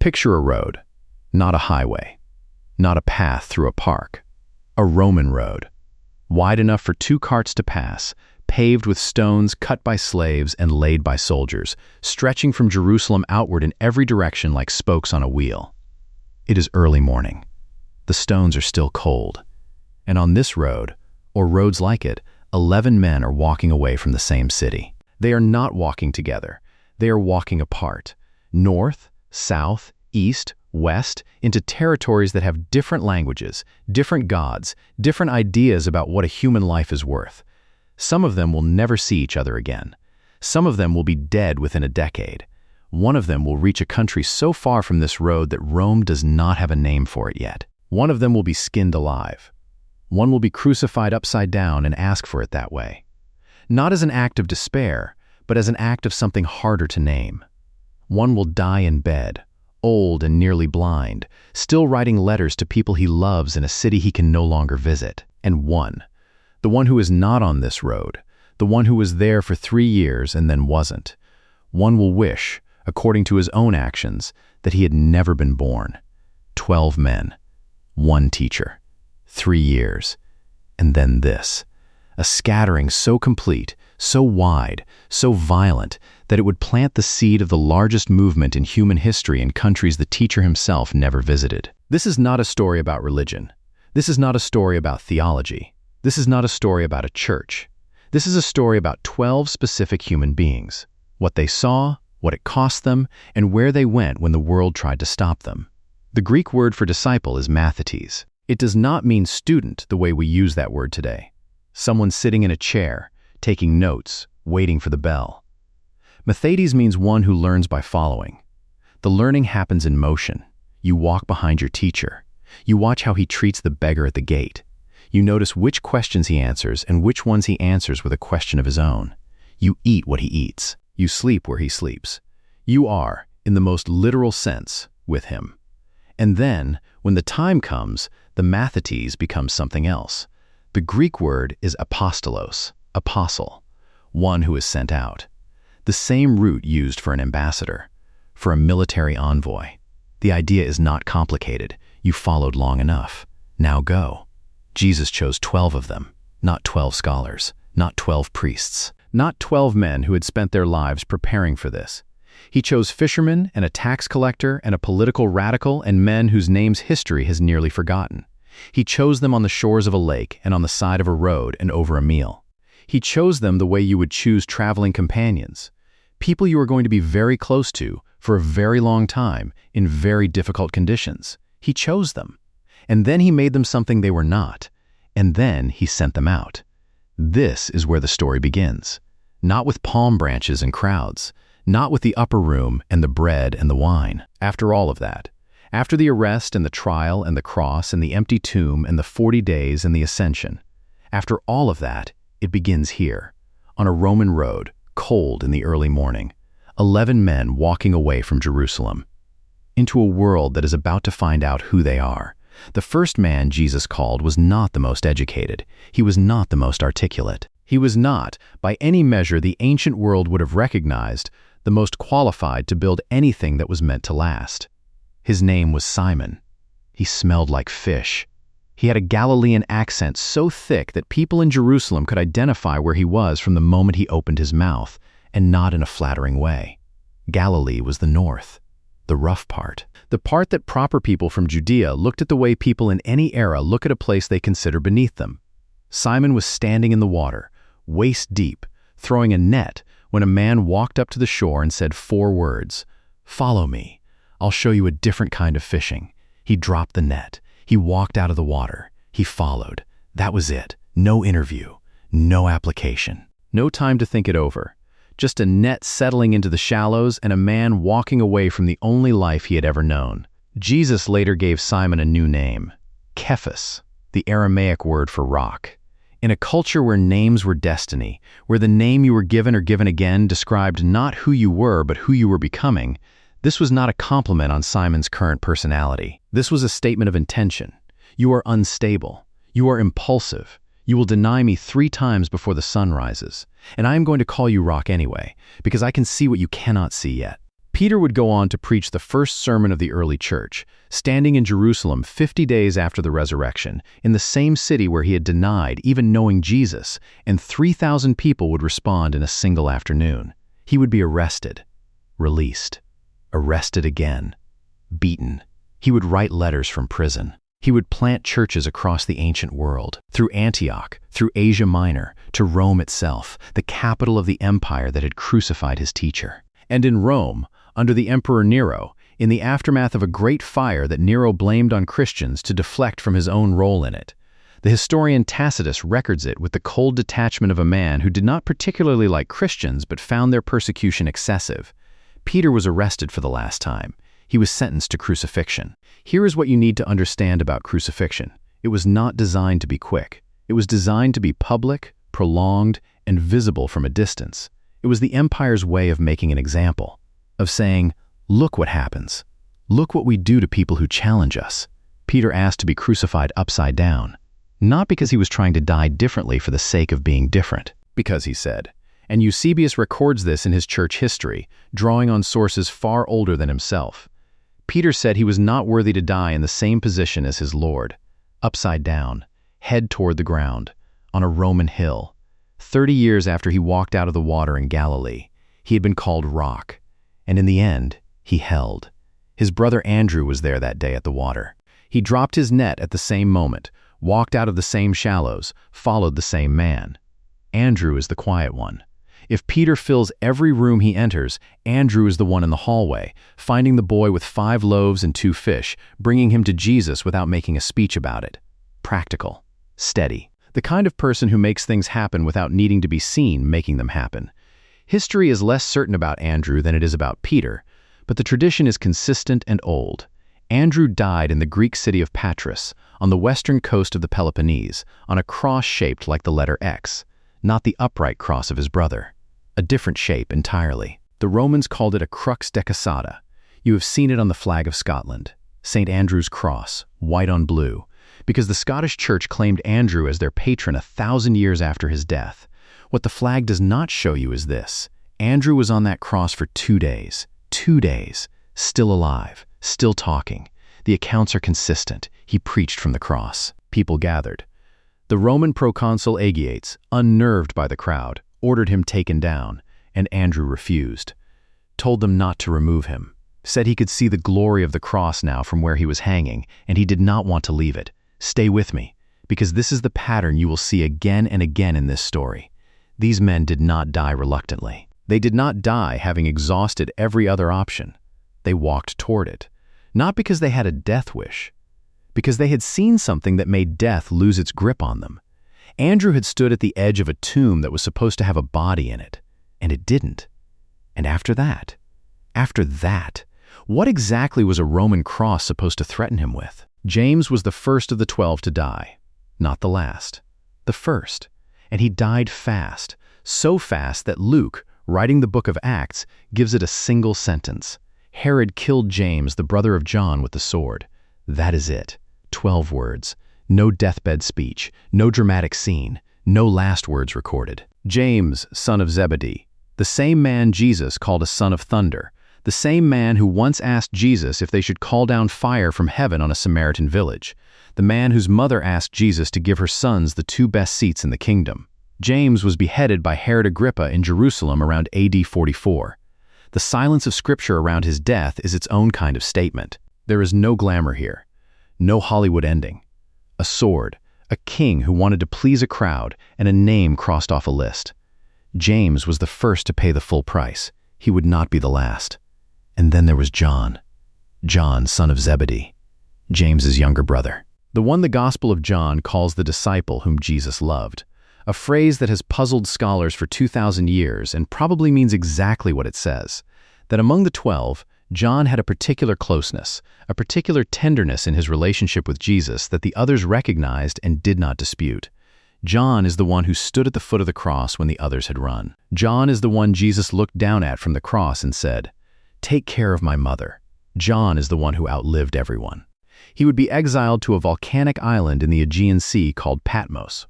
Picture a road, not a highway, not a path through a park. A Roman road, wide enough for 2 carts to pass, paved with stones cut by slaves and laid by soldiers, stretching from Jerusalem outward in every direction like spokes on a wheel. It is early morning. The stones are still cold. And on this road, or roads like it, 11 men are walking away from the same city. They are not walking together. They are walking apart, north, south, east, west, into territories that have different languages, different gods, different ideas about what a human life is worth. Some of them will never see each other again. Some of them will be dead within a decade. One of them will reach a country so far from this road that Rome does not have a name for it yet. One of them will be skinned alive. One will be crucified upside down and ask for it that way. Not as an act of despair, but as an act of something harder to name. One will die in bed, old and nearly blind, still writing letters to people he loves in a city he can no longer visit. And one, the one who is not on this road, the one who was there for 3 years and then wasn't, one will wish, according to his own actions, that he had never been born. 12 men, 1 teacher, 3 years, and then this, a scattering so complete, so wide, so violent, that it would plant the seed of the largest movement in human history in countries the teacher himself never visited. This is not a story about religion. This is not a story about theology. This is not a story about a church. This is a story about 12 specific human beings, what they saw, what it cost them, and where they went when the world tried to stop them. The Greek word for disciple is mathetes. It does not mean student the way we use that word today. Someone sitting in a chair, taking notes, waiting for the bell. Mathetes means one who learns by following. The learning happens in motion. You walk behind your teacher. You watch how he treats the beggar at the gate. You notice which questions he answers and which ones he answers with a question of his own. You eat what he eats. You sleep where he sleeps. You are, in the most literal sense, with him. And then, when the time comes, the mathetes becomes something else. The Greek word is apostolos, apostle, one who is sent out. The same root used for an ambassador, for a military envoy. The idea is not complicated. You followed long enough. Now go. Jesus chose 12 of them, not 12 scholars, not 12 priests, not 12 men who had spent their lives preparing for this. He chose fishermen and a tax collector and a political radical and men whose names history has nearly forgotten. He chose them on the shores of a lake and on the side of a road and over a meal. He chose them the way you would choose traveling companions, people you are going to be very close to for a very long time in very difficult conditions. He chose them. And then he made them something they were not. And then he sent them out. This is where the story begins. Not with palm branches and crowds, not with the upper room and the bread and the wine. After all of that, after the arrest and the trial and the cross and the empty tomb and the 40 days and the ascension, after all of that, it begins here, on a Roman road, cold in the early morning, 11 men walking away from Jerusalem, into a world that is about to find out who they are. The first man Jesus called was not the most educated. He was not the most articulate. He was not, by any measure the ancient world would have recognized, the most qualified to build anything that was meant to last. His name was Simon. He smelled like fish. He had a Galilean accent so thick that people in Jerusalem could identify where he was from the moment he opened his mouth, and not in a flattering way. Galilee was the north, the rough part, the part that proper people from Judea looked at the way people in any era look at a place they consider beneath them. Simon was standing in the water, waist deep, throwing a net, when a man walked up to the shore and said 4 words, "Follow me. I'll show you a different kind of fishing." He dropped the net. He walked out of the water. He followed. That was it. No interview. No application. No time to think it over. Just a net settling into the shallows and a man walking away from the only life he had ever known. Jesus later gave Simon a new name, Cephas, the Aramaic word for rock. In a culture where names were destiny, where the name you were given or given again described not who you were but who you were becoming, this was not a compliment on Simon's current personality. This was a statement of intention. You are unstable. You are impulsive. You will deny me 3 times before the sun rises. And I am going to call you rock anyway, because I can see what you cannot see yet. Peter would go on to preach the first sermon of the early church, standing in Jerusalem 50 days after the resurrection, in the same city where he had denied even knowing Jesus, and 3,000 people would respond in a single afternoon. He would be arrested, released, arrested again, beaten. He would write letters from prison. He would plant churches across the ancient world, through Antioch, through Asia Minor, to Rome itself, the capital of the empire that had crucified his teacher. And in Rome, under the Emperor Nero, in the aftermath of a great fire that Nero blamed on Christians to deflect from his own role in it. The historian Tacitus records it with the cold detachment of a man who did not particularly like Christians but found their persecution excessive. Peter was arrested for the last time. He was sentenced to crucifixion. Here is what you need to understand about crucifixion. It was not designed to be quick. It was designed to be public, prolonged, and visible from a distance. It was the empire's way of making an example, of saying, look what happens. Look what we do to people who challenge us. Peter asked to be crucified upside down, not because he was trying to die differently for the sake of being different, because he said, and Eusebius records this in his church history, drawing on sources far older than himself. Peter said he was not worthy to die in the same position as his Lord, upside down, head toward the ground, on a Roman hill. 30 years after he walked out of the water in Galilee, he had been called Rock, and in the end, he held. His brother Andrew was there that day at the water. He dropped his net at the same moment, walked out of the same shallows, followed the same man. Andrew is the quiet one. If Peter fills every room he enters, Andrew is the one in the hallway, finding the boy with 5 loaves and 2 fish, bringing him to Jesus without making a speech about it. Practical, steady, the kind of person who makes things happen without needing to be seen making them happen. History is less certain about Andrew than it is about Peter, but the tradition is consistent and old. Andrew died in the Greek city of Patras, on the western coast of the Peloponnese, on a cross shaped like the letter X, not the upright cross of his brother. A different shape entirely. The Romans called it a crux decussata. You have seen it on the flag of Scotland, St. Andrew's Cross, white on blue, because the Scottish Church claimed Andrew as their patron 1,000 years after his death. What the flag does not show you is this. Andrew was on that cross for 2 days. 2 days. Still alive. Still talking. The accounts are consistent. He preached from the cross. People gathered. The Roman proconsul Aegiates, unnerved by the crowd, ordered him taken down, and Andrew refused. Told them not to remove him. Said he could see the glory of the cross now from where he was hanging, and he did not want to leave it. Stay with me, because this is the pattern you will see again and again in this story. These men did not die reluctantly. They did not die having exhausted every other option. They walked toward it, not because they had a death wish, because they had seen something that made death lose its grip on them. Andrew had stood at the edge of a tomb that was supposed to have a body in it, and it didn't. And after that, what exactly was a Roman cross supposed to threaten him with? James was the first of the 12 to die, not the last, the first. And he died fast, so fast that Luke, writing the book of Acts, gives it a single sentence. Herod killed James, the brother of John, with the sword. That is it. 12 words. No deathbed speech, no dramatic scene, no last words recorded. James, son of Zebedee, the same man Jesus called a son of thunder, the same man who once asked Jesus if they should call down fire from heaven on a Samaritan village, the man whose mother asked Jesus to give her sons the 2 best seats in the kingdom. James was beheaded by Herod Agrippa in Jerusalem around AD 44. The silence of Scripture around his death is its own kind of statement. There is no glamour here, no Hollywood ending. A sword, a king who wanted to please a crowd, and a name crossed off a list. James was the first to pay the full price. He would not be the last. And then there was John, son of Zebedee, James's younger brother. The one the Gospel of John calls the disciple whom Jesus loved, a phrase that has puzzled scholars for 2,000 years and probably means exactly what it says, that among the 12, John had a particular closeness, a particular tenderness in his relationship with Jesus that the others recognized and did not dispute. John is the one who stood at the foot of the cross when the others had run. John is the one Jesus looked down at from the cross and said, "Take care of my mother." John is the one who outlived everyone. He would be exiled to a volcanic island in the Aegean Sea called Patmos,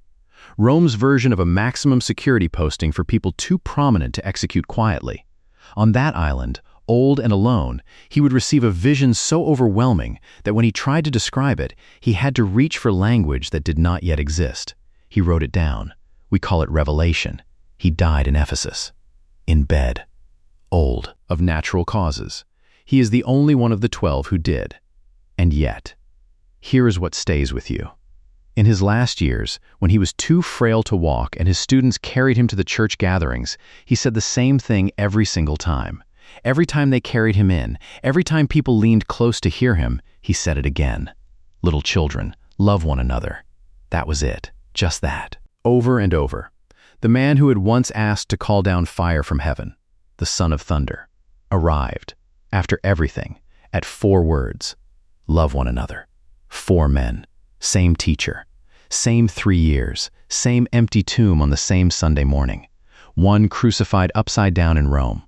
Rome's version of a maximum security posting for people too prominent to execute quietly. On that island, old and alone, he would receive a vision so overwhelming that when he tried to describe it, he had to reach for language that did not yet exist. He wrote it down. We call it revelation. He died in Ephesus, in bed, old, of natural causes. He is the only one of the 12 who did. And yet, here is what stays with you. In his last years, when he was too frail to walk and his students carried him to the church gatherings, he said the same thing every single time. Every time they carried him in, every time people leaned close to hear him, he said it again. Little children, love one another. That was it, just that. Over and over. The man who had once asked to call down fire from heaven, the Son of Thunder, arrived, after everything, at 4 words. Love one another. 4 men. Same teacher. Same 3 years. Same empty tomb on the same Sunday morning. One crucified upside down in Rome.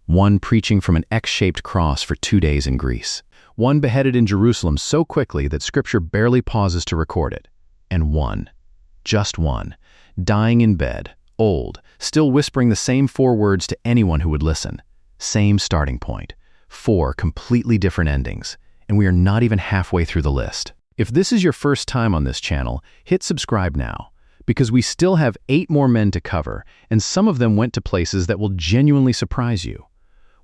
One preaching from an X-shaped cross for 2 days in Greece. One beheaded in Jerusalem so quickly that Scripture barely pauses to record it. And one, just one, dying in bed, old, still whispering the same 4 words to anyone who would listen. Same starting point. 4 completely different endings. And we are not even halfway through the list. If this is your first time on this channel, hit subscribe now, because we still have 8 more men to cover, and some of them went to places that will genuinely surprise you.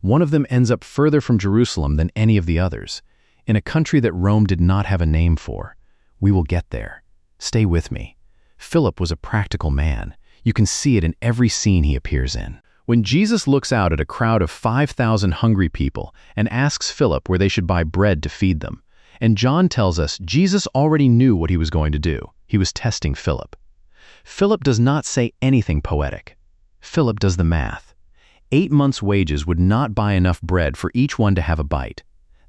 One of them ends up further from Jerusalem than any of the others, in a country that Rome did not have a name for. We will get there. Stay with me. Philip was a practical man. You can see it in every scene he appears in. When Jesus looks out at a crowd of 5,000 hungry people and asks Philip where they should buy bread to feed them, and John tells us Jesus already knew what he was going to do. He was testing Philip. Philip does not say anything poetic. Philip does the math. 8 months' wages would not buy enough bread for each one to have a bite.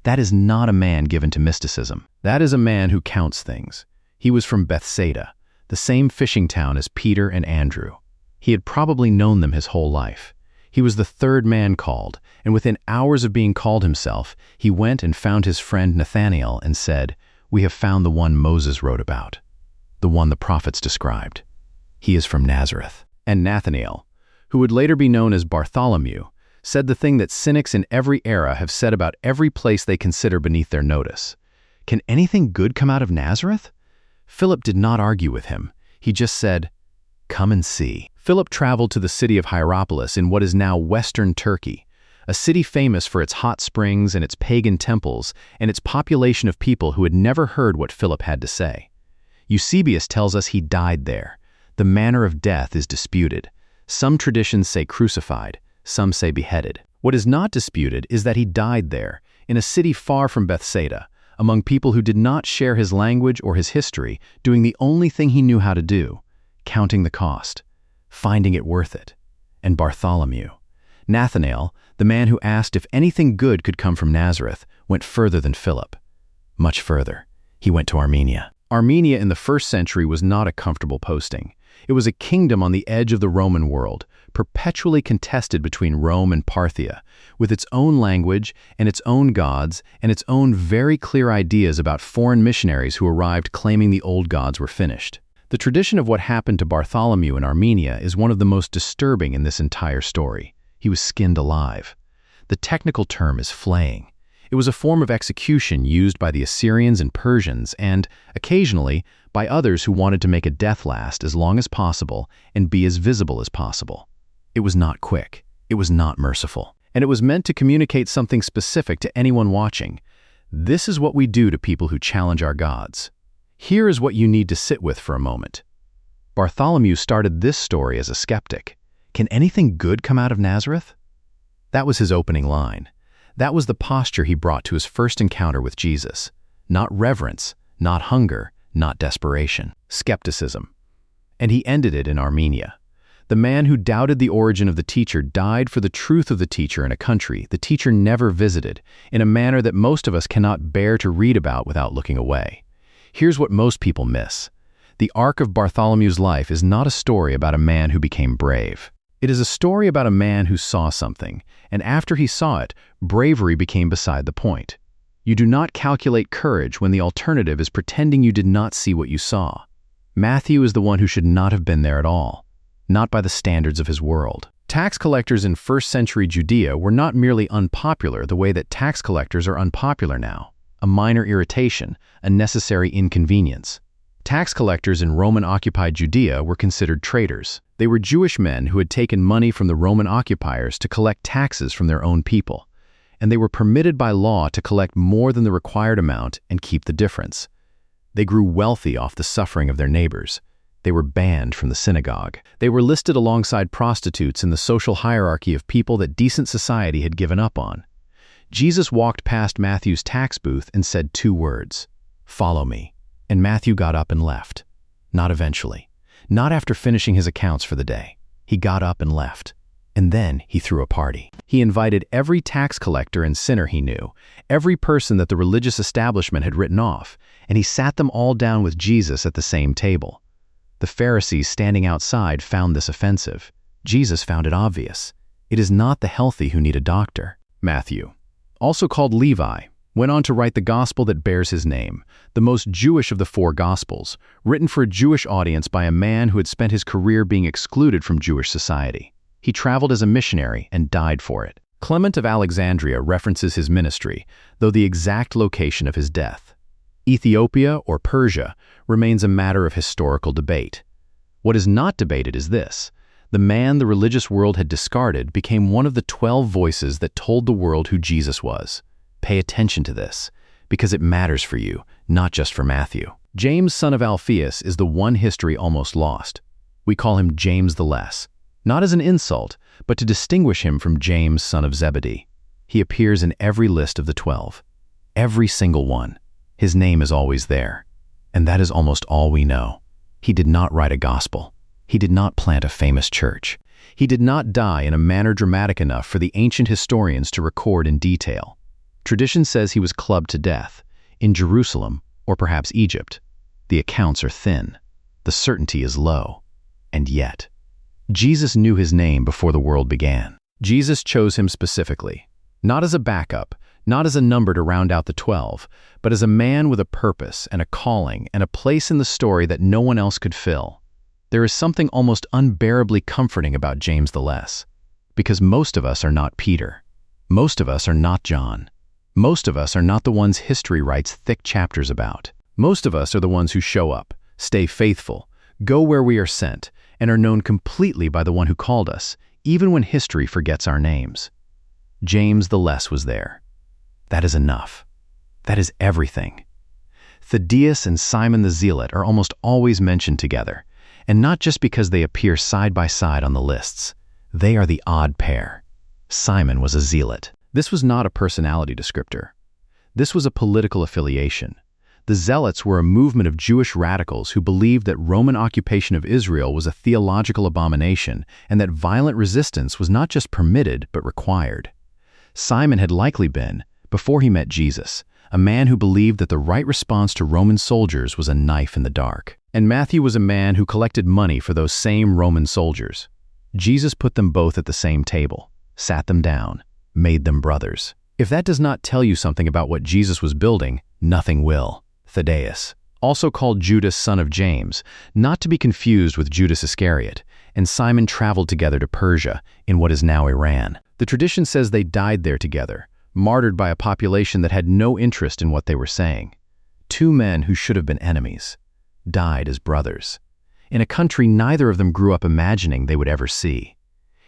That is not a man given to mysticism. That is a man who counts things. He was from Bethsaida, the same fishing town as Peter and Andrew. He had probably known them his whole life. He was the 3rd man called, and within hours of being called himself, he went and found his friend Nathanael and said, "We have found the one Moses wrote about, the one the prophets described. He is from Nazareth." And Nathanael, who would later be known as Bartholomew, said the thing that cynics in every era have said about every place they consider beneath their notice. Can anything good come out of Nazareth? Philip did not argue with him. He just said, "Come and see." Philip traveled to the city of Hierapolis in what is now western Turkey, a city famous for its hot springs and its pagan temples and its population of people who had never heard what Philip had to say. Eusebius tells us he died there. The manner of death is disputed. Some traditions say crucified, some say beheaded. What is not disputed is that he died there, in a city far from Bethsaida, among people who did not share his language or his history, doing the only thing he knew how to do, counting the cost, finding it worth it. And Bartholomew, Nathanael, the man who asked if anything good could come from Nazareth, went further than Philip. Much further. He went to Armenia. Armenia in the 1st century was not a comfortable posting. It was a kingdom on the edge of the Roman world, perpetually contested between Rome and Parthia, with its own language and its own gods and its own very clear ideas about foreign missionaries who arrived claiming the old gods were finished. The tradition of what happened to Bartholomew in Armenia is one of the most disturbing in this entire story. He was skinned alive. The technical term is flaying. It was a form of execution used by the Assyrians and Persians and, occasionally, by others who wanted to make a death last as long as possible and be as visible as possible. It was not quick. It was not merciful. And it was meant to communicate something specific to anyone watching. This is what we do to people who challenge our gods. Here is what you need to sit with for a moment. Bartholomew started this story as a skeptic. Can anything good come out of Nazareth? That was his opening line. That was the posture he brought to his first encounter with Jesus. Not reverence, not hunger, not desperation. Skepticism. And he ended it in Armenia. The man who doubted the origin of the teacher died for the truth of the teacher in a country the teacher never visited, in a manner that most of us cannot bear to read about without looking away. Here's what most people miss. The arc of Bartholomew's life is not a story about a man who became brave. It is a story about a man who saw something, and after he saw it, bravery became beside the point. You do not calculate courage when the alternative is pretending you did not see what you saw. Matthew is the one who should not have been there at all, not by the standards of his world. Tax collectors in first-century Judea were not merely unpopular the way that tax collectors are unpopular now, a minor irritation, a necessary inconvenience. Tax collectors in Roman-occupied Judea were considered traitors. They were Jewish men who had taken money from the Roman occupiers to collect taxes from their own people, and they were permitted by law to collect more than the required amount and keep the difference. They grew wealthy off the suffering of their neighbors. They were banned from the synagogue. They were listed alongside prostitutes in the social hierarchy of people that decent society had given up on. Jesus walked past Matthew's tax booth and said 2 words, "Follow me." And Matthew got up and left. Not eventually. Not after finishing his accounts for the day. He got up and left. And then he threw a party. He invited every tax collector and sinner he knew, every person that the religious establishment had written off, and he sat them all down with Jesus at the same table. The Pharisees standing outside found this offensive. Jesus found it obvious. It is not the healthy who need a doctor. Matthew, also called Levi, went on to write the gospel that bears his name, the most Jewish of the 4 gospels, written for a Jewish audience by a man who had spent his career being excluded from Jewish society. He traveled as a missionary and died for it. Clement of Alexandria references his ministry, though the exact location of his death. Ethiopia or Persia remains a matter of historical debate. What is not debated is this: the man the religious world had discarded became one of the 12 voices that told the world who Jesus was. Pay attention to this, because it matters for you, not just for Matthew. James, son of Alphaeus, is the one history almost lost. We call him James the Less, not as an insult, but to distinguish him from James, son of Zebedee. He appears in every list of the 12. Every single one. His name is always there. And that is almost all we know. He did not write a gospel. He did not plant a famous church. He did not die in a manner dramatic enough for the ancient historians to record in detail. Tradition says he was clubbed to death, in Jerusalem or perhaps Egypt. The accounts are thin. The certainty is low. And yet, Jesus knew his name before the world began. Jesus chose him specifically, not as a backup, not as a number to round out the 12, but as a man with a purpose and a calling and a place in the story that no one else could fill. There is something almost unbearably comforting about James the Less, because most of us are not Peter. Most of us are not John. Most of us are not the ones history writes thick chapters about. Most of us are the ones who show up, stay faithful, go where we are sent, and are known completely by the one who called us, even when history forgets our names. James the Less was there. That is enough. That is everything. Thaddaeus and Simon the Zealot are almost always mentioned together, and not just because they appear side by side on the lists. They are the odd pair. Simon was a zealot. This was not a personality descriptor. This was a political affiliation. The Zealots were a movement of Jewish radicals who believed that Roman occupation of Israel was a theological abomination and that violent resistance was not just permitted but required. Simon had likely been, before he met Jesus, a man who believed that the right response to Roman soldiers was a knife in the dark. And Matthew was a man who collected money for those same Roman soldiers. Jesus put them both at the same table, sat them down, made them brothers. If that does not tell you something about what Jesus was building, nothing will. Thaddaeus, also called Judas, son of James, not to be confused with Judas Iscariot, and Simon traveled together to Persia, in what is now Iran. The tradition says they died there together, martyred by a population that had no interest in what they were saying. 2 men who should have been enemies died as brothers, in a country neither of them grew up imagining they would ever see.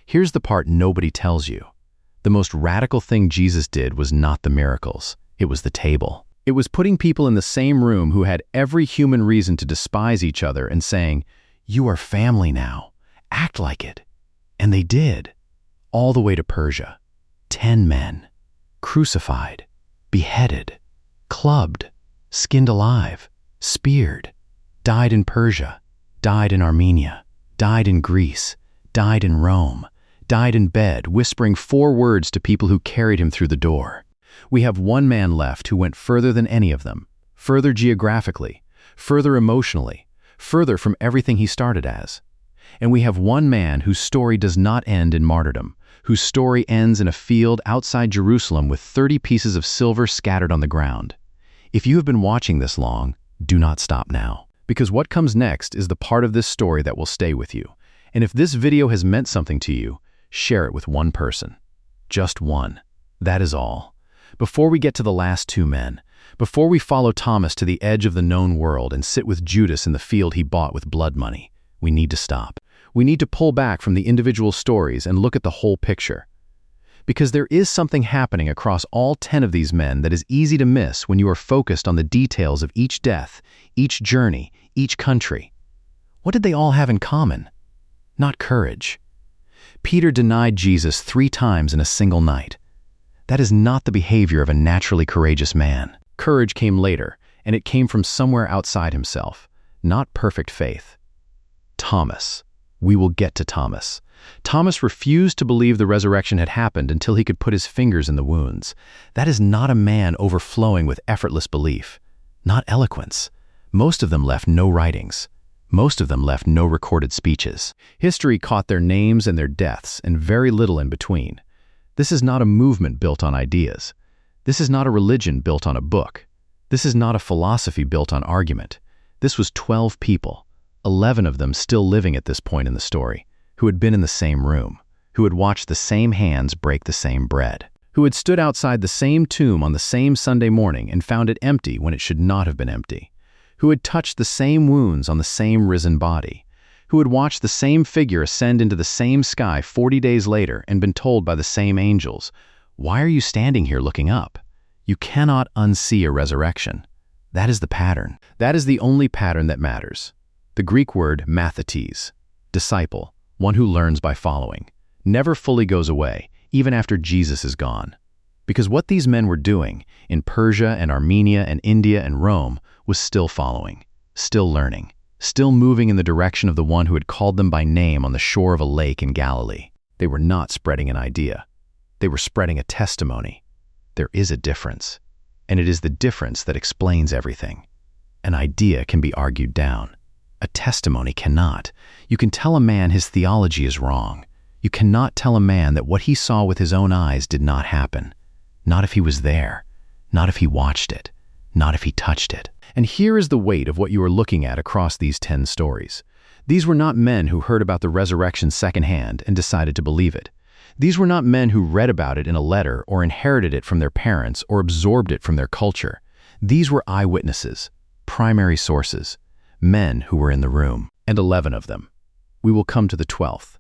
Here's the part nobody tells you. The most radical thing Jesus did was not the miracles, it was the table. It was putting people in the same room who had every human reason to despise each other and saying, "You are family now, act like it." And they did, all the way to Persia. 10 men, crucified, beheaded, clubbed, skinned alive, speared, died in Persia, died in Armenia, died in Greece, died in Rome, died in bed, whispering 4 words to people who carried him through the door. We have 1 man left who went further than any of them, further geographically, further emotionally, further from everything he started as. And we have 1 man whose story does not end in martyrdom, whose story ends in a field outside Jerusalem with 30 pieces of silver scattered on the ground. If you have been watching this long, do not stop now, because what comes next is the part of this story that will stay with you. And if this video has meant something to you, Share it with one person. Just one. That is all. Before we get to the last two men, before we follow Thomas to the edge of the known world and sit with Judas in the field he bought with blood money, we need to stop. We need to pull back from the individual stories and look at the whole picture. Because there is something happening across all 10 of these men that is easy to miss when you are focused on the details of each death, each journey, each country. What did they all have in common? Not courage. Peter denied Jesus 3 times in a single night. That is not the behavior of a naturally courageous man. Courage came later, and it came from somewhere outside himself, not perfect faith. Thomas. We will get to Thomas. Thomas refused to believe the resurrection had happened until he could put his fingers in the wounds. That is not a man overflowing with effortless belief, not eloquence. Most of them left no writings. Most of them left no recorded speeches. History caught their names and their deaths, and very little in between. This is not a movement built on ideas. This is not a religion built on a book. This is not a philosophy built on argument. This was 12 people, 11 of them still living at this point in the story, who had been in the same room, who had watched the same hands break the same bread, who had stood outside the same tomb on the same Sunday morning and found it empty when it should not have been empty, who had touched the same wounds on the same risen body, who had watched the same figure ascend into the same sky 40 days later and been told by the same angels, "Why are you standing here looking up? You cannot unsee a resurrection." That is the pattern. That is the only pattern that matters. The Greek word mathetes, disciple, one who learns by following, never fully goes away, even after Jesus is gone. Because what these men were doing in Persia and Armenia and India and Rome was still following, still learning, still moving in the direction of the one who had called them by name on the shore of a lake in Galilee. They were not spreading an idea. They were spreading a testimony. There is a difference, and it is the difference that explains everything. An idea can be argued down. A testimony cannot. You can tell a man his theology is wrong. You cannot tell a man that what he saw with his own eyes did not happen. Not if he was there. Not if he watched it. Not if he touched it. And here is the weight of what you are looking at across these 10 stories. These were not men who heard about the resurrection secondhand and decided to believe it. These were not men who read about it in a letter or inherited it from their parents or absorbed it from their culture. These were eyewitnesses, primary sources, men who were in the room, and 11 of them. We will come to the 12th.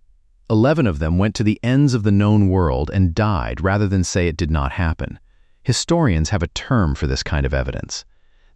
11 of them went to the ends of the known world and died rather than say it did not happen. Historians have a term for this kind of evidence.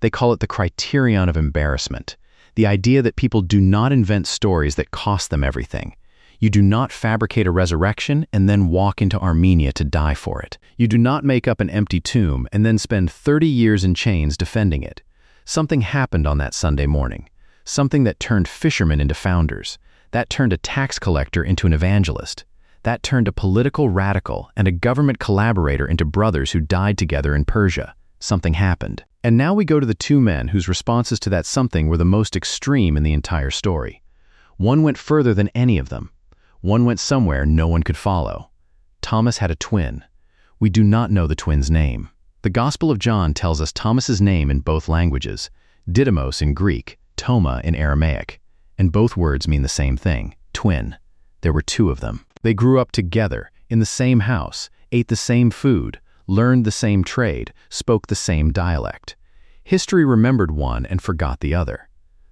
They call it the criterion of embarrassment, the idea that people do not invent stories that cost them everything. You do not fabricate a resurrection and then walk into Armenia to die for it. You do not make up an empty tomb and then spend 30 years in chains defending it. Something happened on that Sunday morning. Something that turned fishermen into founders. That turned a tax collector into an evangelist. That turned a political radical and a government collaborator into brothers who died together in Persia. Something happened. And now we go to the 2 men whose responses to that something were the most extreme in the entire story. One went further than any of them. One went somewhere no one could follow. Thomas had a twin. We do not know the twin's name. The Gospel of John tells us Thomas's name in both languages, Didymos in Greek, Toma in Aramaic, and both words mean the same thing, twin. There were 2 of them. They grew up together, in the same house, ate the same food, learned the same trade, spoke the same dialect. History remembered one and forgot the other.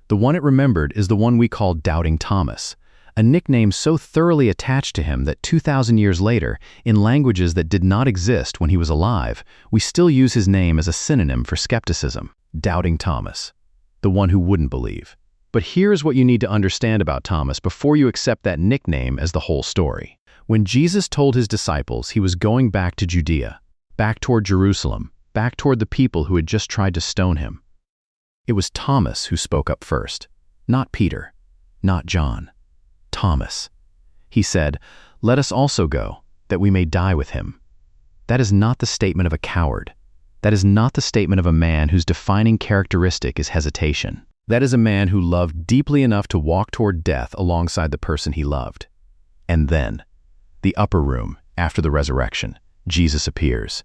The one it remembered is the one we call Doubting Thomas, a nickname so thoroughly attached to him that 2,000 years later, in languages that did not exist when he was alive, we still use his name as a synonym for skepticism. Doubting Thomas, the one who wouldn't believe. But here's what you need to understand about Thomas before you accept that nickname as the whole story. When Jesus told his disciples he was going back to Judea, back toward Jerusalem, back toward the people who had just tried to stone him, it was Thomas who spoke up first, not Peter, not John. Thomas. He said, "Let us also go, that we may die with him." That is not the statement of a coward. That is not the statement of a man whose defining characteristic is hesitation. That is a man who loved deeply enough to walk toward death alongside the person he loved. And then, the upper room, after the resurrection, Jesus appears.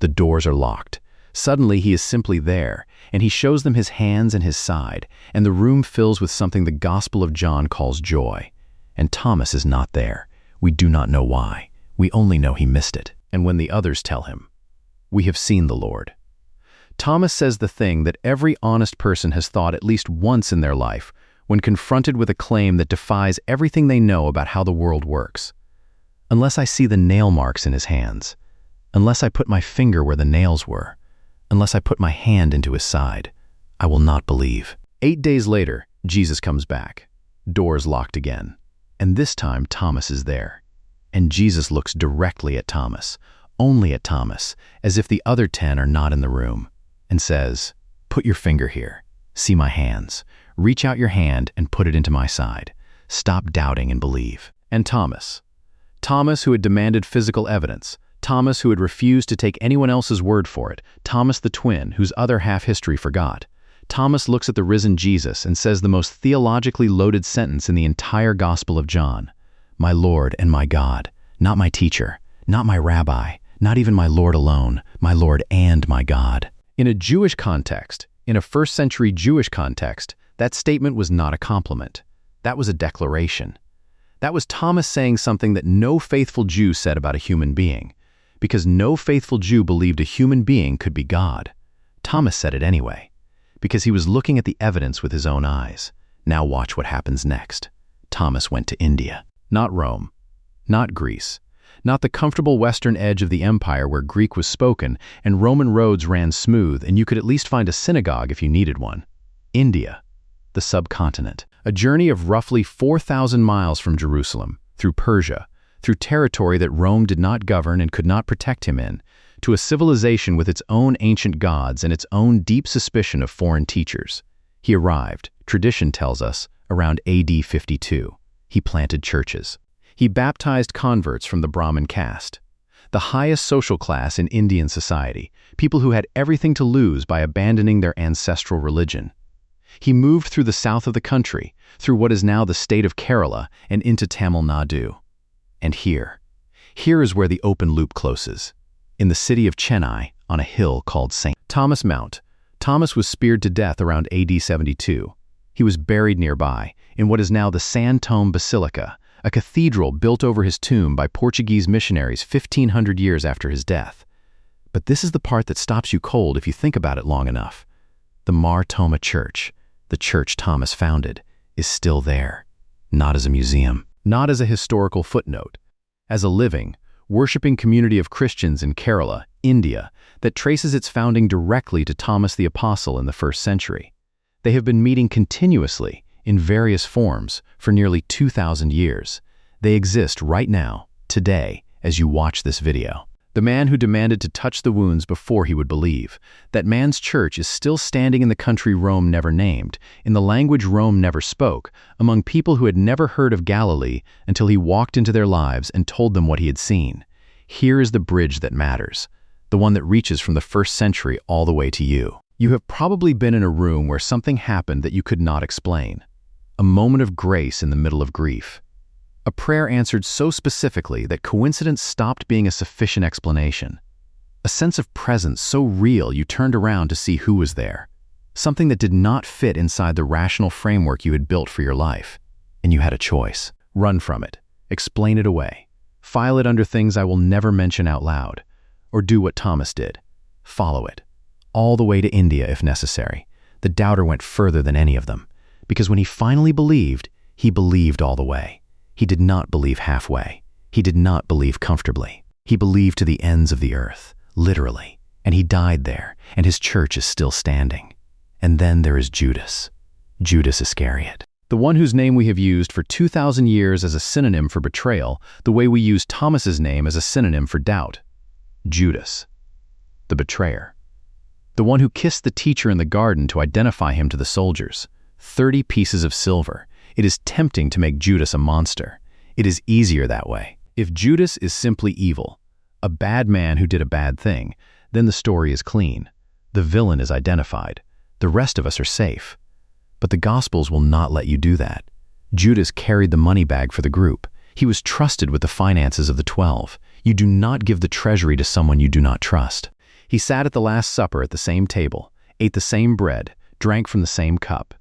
The doors are locked. Suddenly he is simply there, and he shows them his hands and his side, and the room fills with something the Gospel of John calls joy. And Thomas is not there. We do not know why. We only know he missed it. And when the others tell him, "We have seen the Lord." Thomas says the thing that every honest person has thought at least once in their life when confronted with a claim that defies everything they know about how the world works. "Unless I see the nail marks in his hands, unless I put my finger where the nails were, unless I put my hand into his side, I will not believe." 8 days later, Jesus comes back. Doors locked again. And this time, Thomas is there. And Jesus looks directly at Thomas, only at Thomas, as if the other 10 are not in the room, and says, "Put your finger here. See my hands. Reach out your hand and put it into my side. Stop doubting and believe." And Thomas, who had demanded physical evidence, Thomas who had refused to take anyone else's word for it, Thomas the twin, whose other half history forgot, Thomas looks at the risen Jesus and says the most theologically loaded sentence in the entire Gospel of John: "My Lord and my God, not my teacher, not my rabbi, not even my Lord alone, my Lord and my God." In a Jewish context, in a first-century Jewish context, that statement was not a compliment. That was a declaration. That was Thomas saying something that no faithful Jew said about a human being, because no faithful Jew believed a human being could be God. Thomas said it anyway, because he was looking at the evidence with his own eyes. Now watch what happens next. Thomas went to India. Not Rome, not Greece, not the comfortable western edge of the empire where Greek was spoken and Roman roads ran smooth and you could at least find a synagogue if you needed one. India, the subcontinent, a journey of roughly 4,000 miles from Jerusalem, through Persia, through territory that Rome did not govern and could not protect him in, to a civilization with its own ancient gods and its own deep suspicion of foreign teachers. He arrived, tradition tells us, around AD 52. He planted churches. He baptized converts from the Brahmin caste, the highest social class in Indian society, people who had everything to lose by abandoning their ancestral religion. He moved through the south of the country, through what is now the state of Kerala and into Tamil Nadu. And here is where the open loop closes. In the city of Chennai, on a hill called St. Thomas Mount, Thomas was speared to death around AD 72. He was buried nearby, in what is now the San Tome Basilica, a cathedral built over his tomb by Portuguese missionaries 1,500 years after his death. But this is the part that stops you cold if you think about it long enough. The Mar Thoma Church, the church Thomas founded, is still there, not as a museum, not as a historical footnote, as a living, worshiping community of Christians in Kerala, India, that traces its founding directly to Thomas the Apostle in the 1st century. They have been meeting continuously, in various forms, for nearly 2,000 years. They exist right now, today, as you watch this video. The man who demanded to touch the wounds before he would believe. That man's church is still standing in the country Rome never named, in the language Rome never spoke, among people who had never heard of Galilee until he walked into their lives and told them what he had seen. Here is the bridge that matters, the one that reaches from the 1st century all the way to you. You have probably been in a room where something happened that you could not explain. A moment of grace in the middle of grief. A prayer answered so specifically that coincidence stopped being a sufficient explanation. A sense of presence so real you turned around to see who was there. Something that did not fit inside the rational framework you had built for your life. And you had a choice. Run from it. Explain it away. File it under things I will never mention out loud. Or do what Thomas did. Follow it. All the way to India if necessary. The doubter went further than any of them. Because when he finally believed, he believed all the way. He did not believe halfway. He did not believe comfortably. He believed to the ends of the earth, literally. And he died there, and his church is still standing. And then there is Judas. Judas Iscariot. The one whose name we have used for 2,000 years as a synonym for betrayal, the way we use Thomas's name as a synonym for doubt. Judas. The betrayer. The one who kissed the teacher in the garden to identify him to the soldiers. 30 pieces of silver. It is tempting to make Judas a monster. It is easier that way. If Judas is simply evil, a bad man who did a bad thing, then the story is clean. The villain is identified. The rest of us are safe. But the Gospels will not let you do that. Judas carried the money bag for the group. He was trusted with the finances of the 12. You do not give the treasury to someone you do not trust. He sat at the Last Supper at the same table, ate the same bread, drank from the same cup.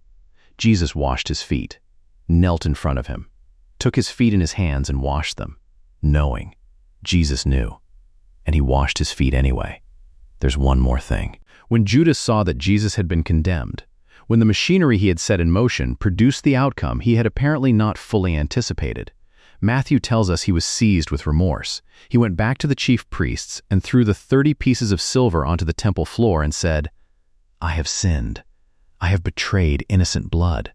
Jesus washed his feet, knelt in front of him, took his feet in his hands and washed them. knowing. Jesus knew, and he washed his feet anyway. There's one more thing. When Judas saw that Jesus had been condemned, when the machinery he had set in motion produced the outcome he had apparently not fully anticipated, Matthew tells us he was seized with remorse. He went back to the chief priests and threw the 30 pieces of silver onto the temple floor and said, "I have sinned. I have betrayed innocent blood."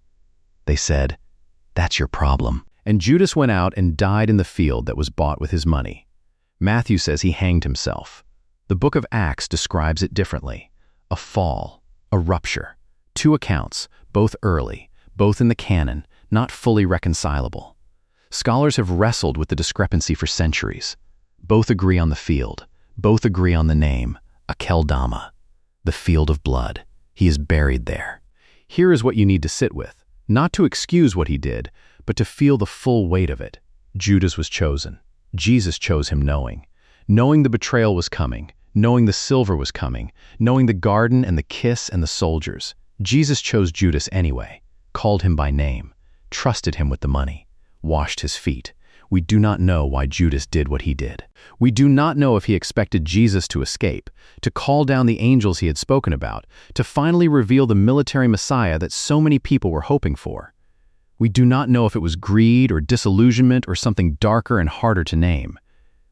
They said, "That's your problem." And Judas went out and died in the field that was bought with his money. Matthew says he hanged himself. The book of Acts describes it differently. A fall, a rupture. 2 accounts, both early, both in the canon, not fully reconcilable. Scholars have wrestled with the discrepancy for centuries. Both agree on the field. Both agree on the name, Akeldama, the field of blood. He is buried there. Here is what you need to sit with, not to excuse what he did, but to feel the full weight of it. Judas was chosen. Jesus chose him knowing the betrayal was coming, knowing the silver was coming, knowing the garden and the kiss and the soldiers. Jesus chose Judas anyway, called him by name, trusted him with the money, washed his feet. We do not know why Judas did what he did. We do not know if he expected Jesus to escape, to call down the angels he had spoken about, to finally reveal the military Messiah that so many people were hoping for. We do not know if it was greed or disillusionment or something darker and harder to name.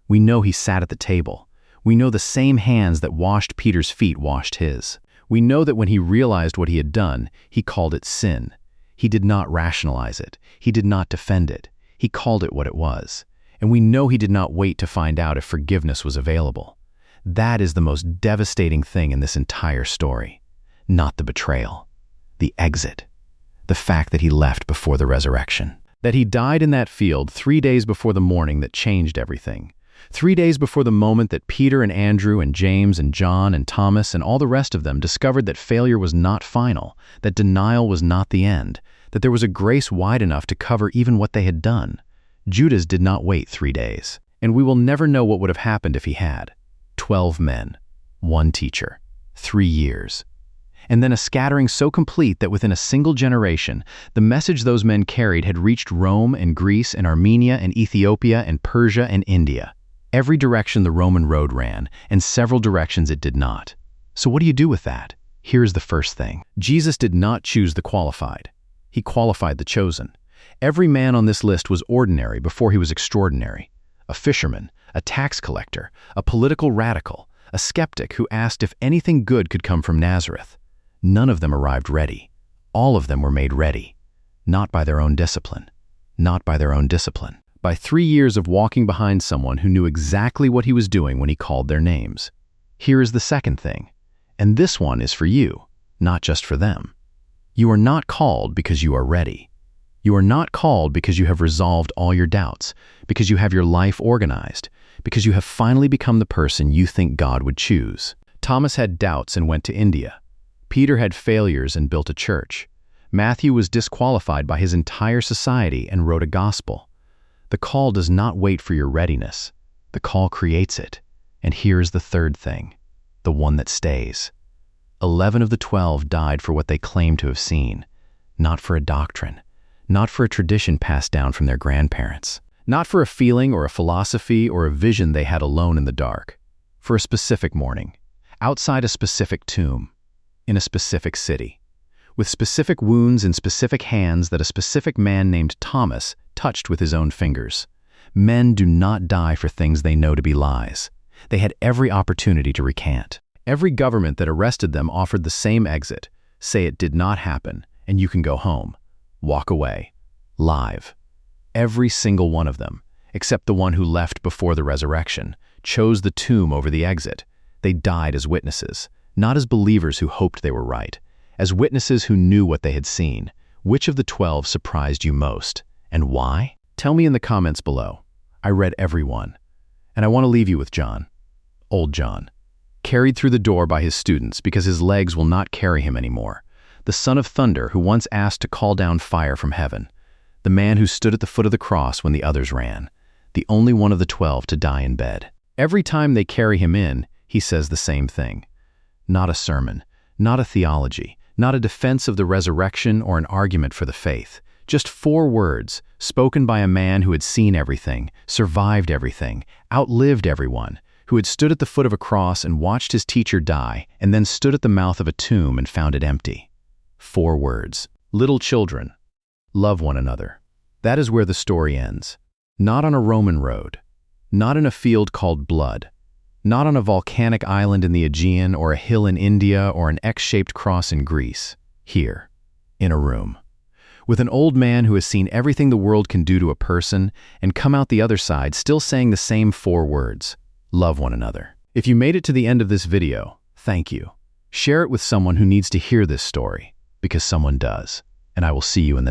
We know he sat at the table. We know the same hands that washed Peter's feet washed his. We know that when he realized what he had done, he called it sin. He did not rationalize it. He did not defend it. He called it what it was. And we know he did not wait to find out if forgiveness was available. That is the most devastating thing in this entire story. Not the betrayal. The exit. The fact that he left before the resurrection. That he died in that field 3 days before the morning that changed everything. 3 days before the moment that Peter and Andrew and James and John and Thomas and all the rest of them discovered that failure was not final, that denial was not the end, that there was a grace wide enough to cover even what they had done. Judas did not wait 3 days, and we will never know what would have happened if he had. 12 men, 1 teacher, 3 years. And then a scattering so complete that within a single generation, the message those men carried had reached Rome and Greece and Armenia and Ethiopia and Persia and India. Every direction the Roman road ran, and several directions it did not. So what do you do with that? Here's the first thing. Jesus did not choose the qualified. He qualified the chosen. Every man on this list was ordinary before he was extraordinary. A fisherman, a tax collector, a political radical, a skeptic who asked if anything good could come from Nazareth. None of them arrived ready. All of them were made ready. Not by their own discipline. Not by their own discipline. By 3 years of walking behind someone who knew exactly what he was doing when he called their names. Here is the second thing, and this one is for you, not just for them. You are not called because you are ready. You are not called because you have resolved all your doubts, because you have your life organized, because you have finally become the person you think God would choose. Thomas had doubts and went to India. Peter had failures and built a church. Matthew was disqualified by his entire society and wrote a gospel. The call does not wait for your readiness. The call creates it. And here is the third thing, the one that stays. 11 of the 12 died for what they claimed to have seen, not for a doctrine, not for a tradition passed down from their grandparents, not for a feeling or a philosophy or a vision they had alone in the dark, for a specific morning, outside a specific tomb, in a specific city, with specific wounds in specific hands that a specific man named Thomas touched with his own fingers. Men do not die for things they know to be lies. They had every opportunity to recant. Every government that arrested them offered the same exit. Say it did not happen, and you can go home. Walk away. Live. Every single one of them, except the one who left before the resurrection, chose the tomb over the exit. They died as witnesses, not as believers who hoped they were right, as witnesses who knew what they had seen. Which of the 12 surprised you most? And why? Tell me in the comments below. I read every one. And I want to leave you with John. Old John. Carried through the door by his students because his legs will not carry him anymore. The son of thunder who once asked to call down fire from heaven. The man who stood at the foot of the cross when the others ran. The only one of the 12 to die in bed. Every time they carry him in, he says the same thing. Not a sermon, not a theology, not a defense of the resurrection or an argument for the faith. Just 4 words, spoken by a man who had seen everything, survived everything, outlived everyone, who had stood at the foot of a cross and watched his teacher die, and then stood at the mouth of a tomb and found it empty. 4 words. Little children, love one another. That is where the story ends. Not on a Roman road, not in a field called blood, not on a volcanic island in the Aegean or a hill in India or an X-shaped cross in Greece. Here, in a room, with an old man who has seen everything the world can do to a person and come out the other side still saying the same 4 words, love one another. If you made it to the end of this video, thank you. Share it with someone who needs to hear this story, because someone does. And I will see you in the next